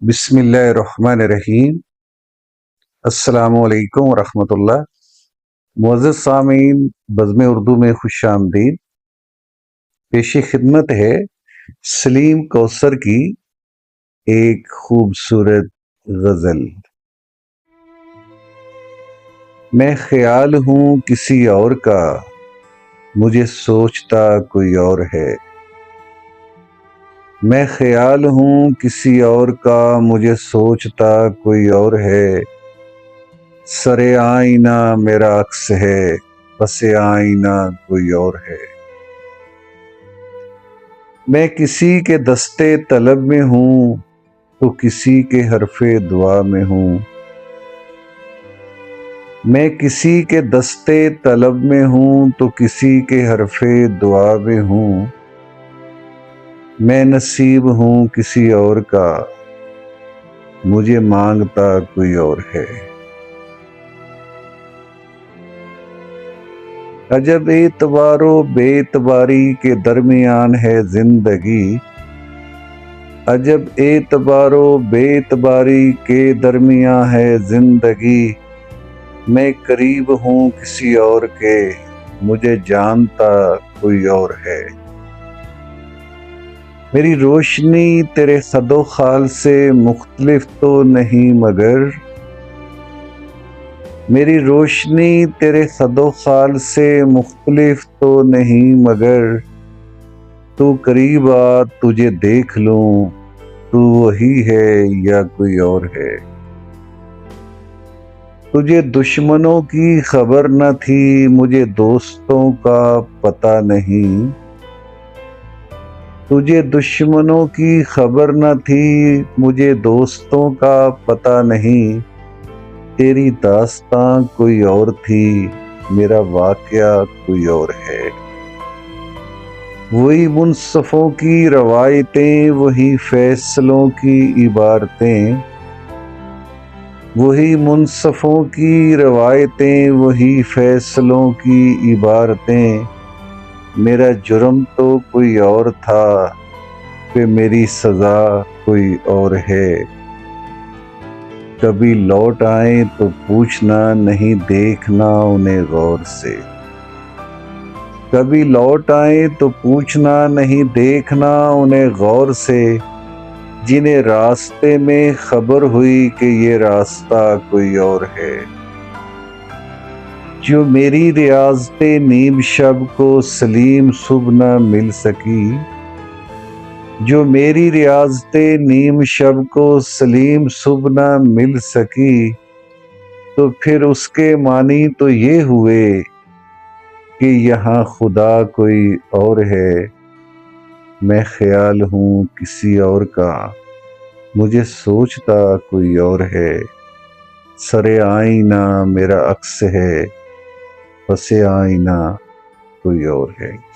بسم اللہ الرحمن الرحیم۔ السلام علیکم ورحمۃ اللہ۔ معزز سامعین، بزم اردو میں خوش آمدید۔ پیش خدمت ہے سلیم کوثر کی ایک خوبصورت غزل۔ میں خیال ہوں کسی اور کا، مجھے سوچتا کوئی اور ہے۔ میں خیال ہوں کسی اور کا، مجھے سوچتا کوئی اور ہے۔ سر آئینہ میرا عکس ہے، پس آئینہ کوئی اور ہے۔ میں کسی کے دستے طلب میں ہوں تو کسی کے حرف دعا میں ہوں۔ میں کسی کے دستے طلب میں ہوں تو کسی کے حرف دعا میں ہوں۔ میں نصیب ہوں کسی اور کا، مجھے مانگتا کوئی اور ہے۔ عجب اعتبار و بے اعتباری کے درمیان ہے زندگی۔ عجب اعتبار و بے اعتباری کے درمیان ہے زندگی۔ میں قریب ہوں کسی اور کے، مجھے جانتا کوئی اور ہے۔ میری روشنی تیرے خد و خال سے مختلف تو نہیں مگر، میری روشنی تیرے خد و خال سے مختلف تو نہیں مگر، تو قریب آ تجھے دیکھ لوں، تو وہی ہے یا کوئی اور ہے۔ تجھے دشمنوں کی خبر نہ تھی، مجھے دوستوں کا پتہ نہیں۔ تجھے دشمنوں کی خبر نہ تھی، مجھے دوستوں کا پتہ نہیں۔ تیری داستاں کوئی اور تھی، میرا واقعہ کوئی اور ہے۔ وہی منصفوں کی روایتیں، وہی فیصلوں کی عبارتیں۔ وہی منصفوں کی روایتیں، وہی فیصلوں کی عبارتیں۔ میرا جرم تو کوئی اور تھا، کہ میری سزا کوئی اور ہے۔ کبھی لوٹ آئیں تو پوچھنا، نہیں دیکھنا انہیں غور سے۔ کبھی لوٹ آئیں تو پوچھنا، نہیں دیکھنا انہیں غور سے۔ جنہیں راستے میں خبر ہوئی کہ یہ راستہ کوئی اور ہے۔ جو میری ریاضت نیم شب کو سلیم صبح نہ مل سکی۔ جو میری ریاضت نیم شب کو سلیم صبح نہ مل سکی، تو پھر اس کے معنی تو یہ ہوئے کہ یہاں خدا کوئی اور ہے۔ میں خیال ہوں کسی اور کا، مجھے سوچتا کوئی اور ہے۔ سر آئینہ میرا عکس ہے، پس آئینہ کوئی اور ہے۔